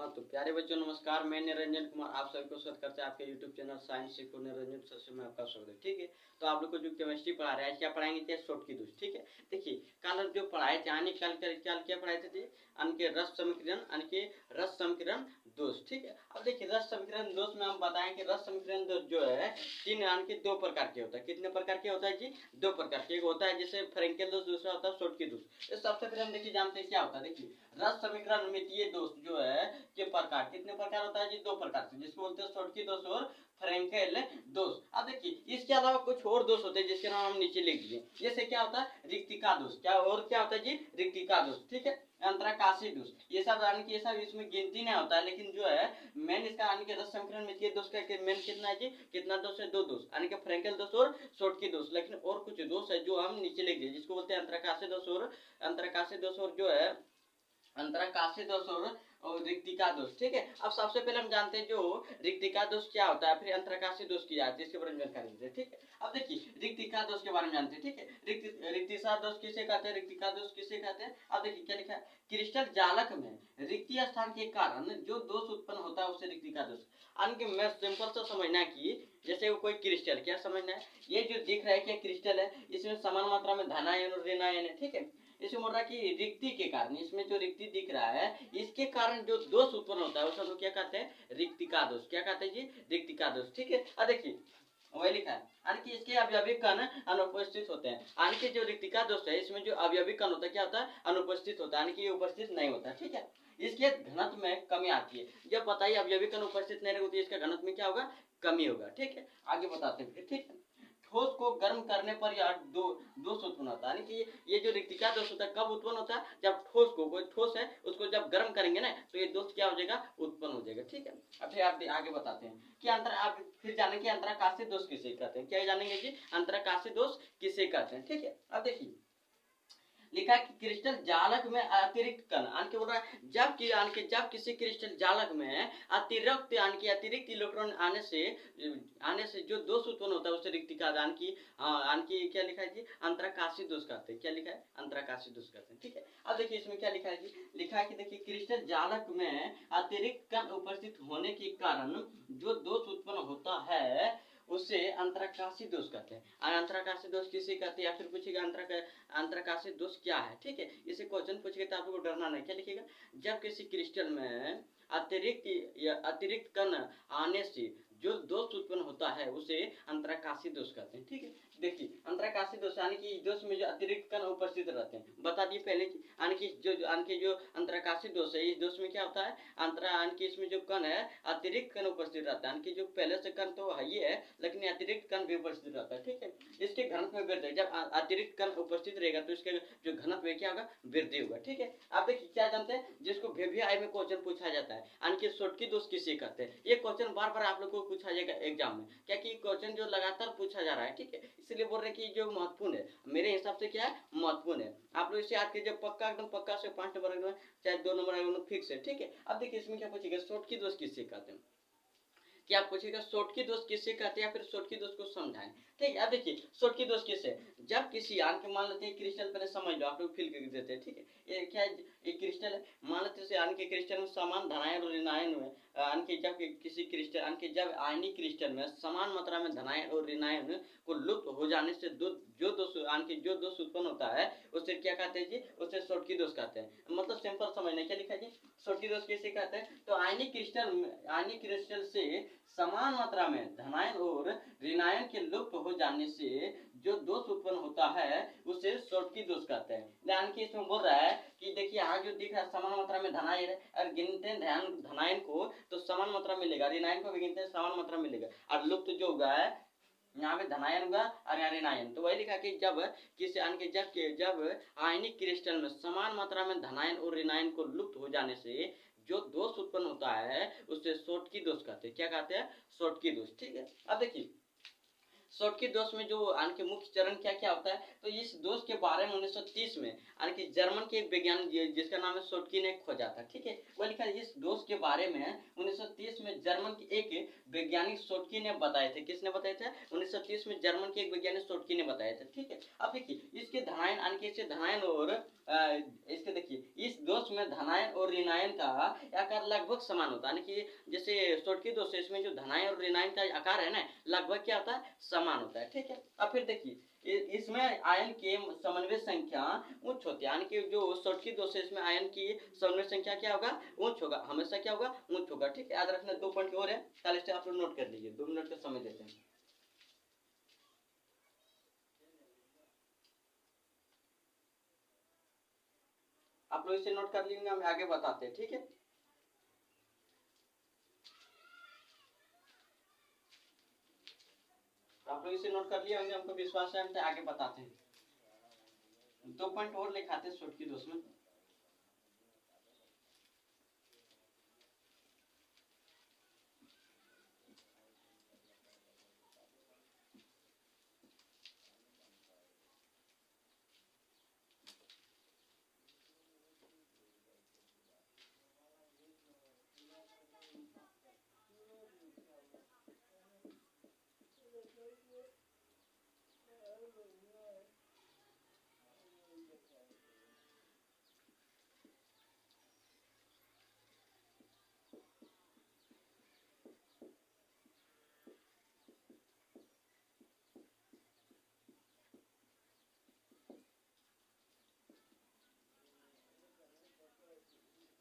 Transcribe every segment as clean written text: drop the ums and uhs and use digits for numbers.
हाँ तो प्यारे बच्चों नमस्कार, मैं निरंजन कुमार आप सभी को स्वागत करते हैं आपके यूट्यूब चैनल साइंस सीखो निरंजन सर से मैं आपका स्वागत है। ठीक है, तो आप लोग को जो केमिस्ट्री पढ़ा रहे हैं, क्या पढ़ाएंगे थे शॉर्ट की दूस। ठीक है, देखिए कल जो पढ़ाए थे कल क्या पढ़ाए थे के रस समीकरण के रस समीकरण दोष। ठीक है, अब देखिए रस समीकरण दोष में हम बताएं कि रस समीकरण दोष जो है तीन के दो प्रकार के होता है। कितने प्रकार के होता है जी? दो प्रकार के। एक होता है जैसे फ्रेंकेल दोष, दूसरा होता है शॉर्ट की दोष। तो सबसे पहले हम देखिए जानते हैं क्या होता है। देखिए रस समीकरण मितीय दोष जो है के प्रकार कितने प्रकार होता है जी? दो प्रकार से, जिसको बोलते हैं शॉर्ट की दोष और फ्रेंकेल दोष। अब देखिए इसके अलावा कुछ और दोष होते हैं जिसके नाम हम नीचे लिख दिए। जैसे क्या होता है रिक्तिका दोष, क्या और क्या होता है जी? रिक्तिका दोष। ठीक है, अंतराकाशी दोष, ये सब यानी कि ये सब इसमें गिनती नहीं होता है, लेकिन जो है मेन इसका यानी कि रस समीकरण मितीय दोष का मेन कितना है जी? कितना दोष है? दो दोष, यानी कि फ्रेंकेल दोष और शॉर्ट की दोष। लेकिन और कुछ दोष है जो हम नीचे लिख दिए, जिसको बोलते हैं अंतराकाशी दोष और जो है अंतराकाशी दोष और रिक्तिका दोष। ठीक है, अब सबसे पहले हम जानते हैं जो रिक्तिका दोष क्या होता है, फिर अंतराकाशी दोष की जाती है, इसके बारे में जानकारी लेते हैं। ठीक है, अब देखिए रिक्तिका दोष के बारे में जानते हैं। ठीक है, रिक्तिका दोष किसे कहते हैं? रिक्तिका दोष किसे कहते हैं? अब देखिए क्या लिखा है, क्रिस्टल जालक में रिक्तीय स्थान के कारण जो दोष उत्पन्न होता है उसे रिक्तिका दोष। मैं सिंपल सा समझना कि जैसे वो कोई क्रिस्टल, क्या समझना है, ये जो दिख रहा है क्या क्रिस्टल है, इसमें समान मात्रा में धनायन और ऋणायन है। ठीक है, इसमें बोल रहा है कि रिक्ति के कारण, इसमें जो रिक्ति दिख रहा है इसके कारण जो दोष उत्पन्न होता है उसे हम लोग क्या कहते हैं? रिक्तिका दोष। क्या कहते हैं जी? रिक्तिका दोष। ठीक है, अब देखिए वही लिखा है, यानी कि इसके अवयवी कण अनुपस्थित होते हैं। यानी कि जो रिक्तिका दोष है इसमें जो अवयवी कण होता है क्या होता है? अनुपस्थित होता है, यानी कि ये उपस्थित नहीं होता। ठीक है, इसके घनत्व में कमी आती है। जब बताइए अवयवी कण उपस्थित नहीं होती है, इसका घनत्व में क्या होगा? कमी होगा। ठीक है, आगे बताते हैं। ठीक है, ठोस को गर्म करने पर यह दोष उत्पन्न होता है, यानी कि ये जो रिक्तिका दोष होता है कब उत्पन्न होता है? जब ठोस को, कोई ठोस है उसको जब गर्म करेंगे ना तो ये दोष क्या हो जाएगा? उत्पन्न हो जाएगा। ठीक है, अब फिर आप आगे बताते हैं कि आप फिर जानेंगे अंतराकाशी दोष किसे कहते हैं। क्या जानेंगे जी? अंतराकाशी दोष किसे कहते हैं। ठीक है, अब देखिए लिखा है कि क्रिस्टल जालक में अतिरिक्त कण, यानी बोल रहा है जब किसी क्रिस्टल जालक में अतिरिक्त इलेक्ट्रॉन आने से जो दोष उत्पन्न होता है उसे रिक्तिका क्या लिखा है जी? अंतराकाशी दोष कहते हैं। क्या लिखा है? अंतराकाशी दोष कहते हैं। ठीक है, अब देखिए इसमें क्या लिखा है जी? लिखा है कि देखिए क्रिस्टल जालक में अतिरिक्त कण उपस्थित होने के कारण जो दोष उत्पन्न होता है उसे अंतराकाशी दोष कहते हैं। अंतराकाशी दोष किसे कहते हैं? या फिर पूछेगा अंतराकाशी दोष क्या है। ठीक है, इसे क्वेश्चन पूछेगा तो आपको डरना नहीं। क्या लिखेगा? जब किसी क्रिस्टल में अतिरिक्त कण आने से जो दोष उत्पन्न होता है उसे अंतराकाशी दोष कहते हैं। ठीक है, देखिए अंतराकाशी दोष यानी कि दोष में जो अतिरिक्त कण उपस्थित रहते हैं, बता दिए पहले यानी कि जो अंतराकाशी दोष है इस दोष में क्या होता है? इसमें जो कण है अतिरिक्त कण उपस्थित रहता है, यानी कि जो पहले से कण तो है ही है लेकिन अतिरिक्त कण भी उपस्थित रहता है। ठीक है, इसके घनत्व में वृद्धि, जब अतिरिक्त कण उपस्थित रहेगा तो इसके जो घनत्व में क्या होगा? वृद्धि होगा। ठीक है, आप देखिए क्या जानते हैं जिसको VVI में क्वेश्चन पूछा जाता है, यानी कि शॉर्ट की दोष किसे कहते हैं। ये क्वेश्चन बार बार आप लोग को पूछा जाएगा एग्जाम में, क्या कि क्वेश्चन जो लगातार पूछा जा रहा है। ठीक है, इसलिए बोल रहे हैं कि जो महत्वपूर्ण है, मेरे हिसाब से क्या है? महत्वपूर्ण है। आप लोग इसे याद कीजिए पक्का, एकदम पक्का से 5 नंबर चाहे 2 नंबर फिक्स है। ठीक है, अब देखिए इसमें क्या पूछेगा? शॉर्ट की दोष किसे कहते हैं। क्या पूछेगा? शॉर्ट की दोष किसे कहते हैं, या फिर शॉर्ट की दोष को समझाएं। ठीक है, अब देखिए शॉर्ट की दोष किसे, जब किसी मान लेते हैं क्रिस्टल, पहले समझ लो आप लोग फील कर देते हैं। ठीक है, ये क्या है? ये क्रिस्टल है, मान लेते हैं क्रिस्टल में समान धनायन और ऋणायन में जब किसी क्रिस्टल जब आयनिक क्रिस्टल में समान मात्रा में धनायन और ऋणायन को लुप्त हो जाने से जो दोष उत्पन्न होता है उसे क्या कहते हैं जी? उसे शॉर्ट की दोष कहते हैं। मतलब सिंपल समझना, क्या लिखा है जी? शॉर्ट की दोष किसे कहते हैं? तो आयनिक क्रिस्टल से समान मात्रा में धनायन और ऋणायन के लुप्त हो जाने से जो दोष उत्पन्न होता है उसे शॉर्ट की दोष कहते हैं। यानी कि इसमें बोल रहा है कि देखिए यहाँ जो दिख रहा है समान मात्रा में धनायन है, और गिनते हैं धनायन को तो समान मात्रा मिलेगा, ऋणायन को भी गिनते हैं समान मात्रा मिलेगा, और लुप्त जो होगा है यहाँ पे धनायन होगा और यहाँ ऋणायन। तो वही लिखा कि जब आयनिक क्रिस्टल में समान मात्रा में धनायन और ऋणायन को लुप्त हो जाने से जो दोष उत्पन्न होता है उसे शॉर्ट की दोष कहते हैं। क्या कहते हैं? शॉर्ट की दोष। ठीक है, अब देखिए शॉर्ट की दोष में जो मुख्य चरण क्या क्या होता है, तो इस दोष के बारे में 1930 में जर्मन के एक वैज्ञानिक जिसका नाम है शॉर्टकी ने खोजा था। ठीक है, वो लिखा है इस दोष के बारे में 1930 में जर्मन की एक वैज्ञानिक शोटकी ने बताए थे। किसने बताए थे? 1930 में जर्मन के एक वैज्ञानिक शोटकी ने बताए थे। ठीक है, अब देखिए इसके धनायन यानी कि इसके धनायन और इसके देखिए इस दोष में धनायन और ऋणायन का आकार लगभग समान होता है, यानी कि जैसे शोटकी दोष है इसमें जो धनायन और ऋणायन का आकार है ना लगभग क्या होता है? समान होता है। ठीक है, अब फिर देखिए इसमें आयन के समन्वय संख्या उच्च होती है, यानी कि जो शोटकी दोष है इसमें आयन की समन्वय संख्या क्या होगा? उच्च होगा, हमेशा क्या होगा? उच्च होगा। ठीक है, याद रखना 2 पॉइंट और है, कल आप लोग नोट कर लीजिए। 2 मिनट का समय देते हैं। आप लोग इसे नोट कर लीजिए, हम आगे बताते हैं। ठीक है, आप लोग इसे नोट कर लिए होंगे, हमको विश्वास है, हम आगे बताते हैं। 2 पॉइंट और लिखाते हैं शोटकी दोष में।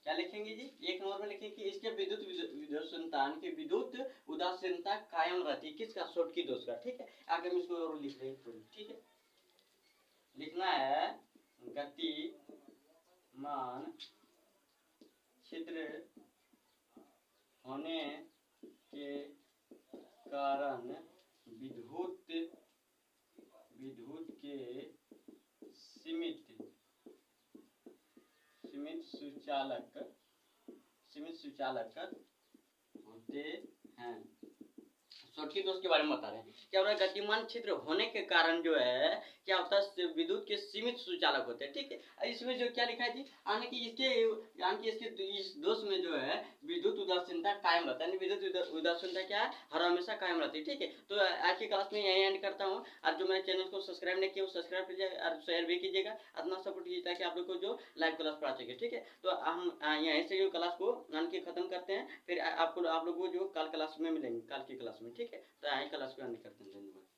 क्या लिखेंगे जी? 1 नंबर में लिखेंगे कि इसके विद्युत विद्युत की विद्युत उदासीनता कायम रहती। किसका? शोटकी दोष का। ठीक है, आगे हम इसको और लिख रहे हैं। ठीक है, लिखना है गतिमान छिद्र होने के कारण विद्युत के सीमित सुचालक होते हैं। शोटकी दोष के बारे में बता रहे हैं। क्या हो रहा है? गतिमान छिद्र होने के कारण जो है क्या होता है? विद्युत के सीमित सुचालक होते हैं। ठीक है, इसमें जो क्या लिखा है जी? यानी कि इसके इस दोष में जो है विद्युत उदासीनता कायम रहता है। विद्युत उदासीनता क्या है? हर हमेशा कायम रहती है। ठीक है, तो आज की क्लास में यही एंड करता हूँ। और जो मेरे चैनल को सब्सक्राइब नहीं किया वो सब्सक्राइब कीजिएगा और शेयर भी कीजिएगा। अपना सपोर्ट कीजिए ताकि आप लोग को जो लाइव क्लास पढ़ा सके। ठीक है, तो हम यहीं से जो क्लास को खत्म करते हैं, फिर आप लोग को जो कल क्लास में मिलेंगे, कल की क्लास में। ठीक है, तो यहीं क्लास को एंड करते हैं। धन्यवाद।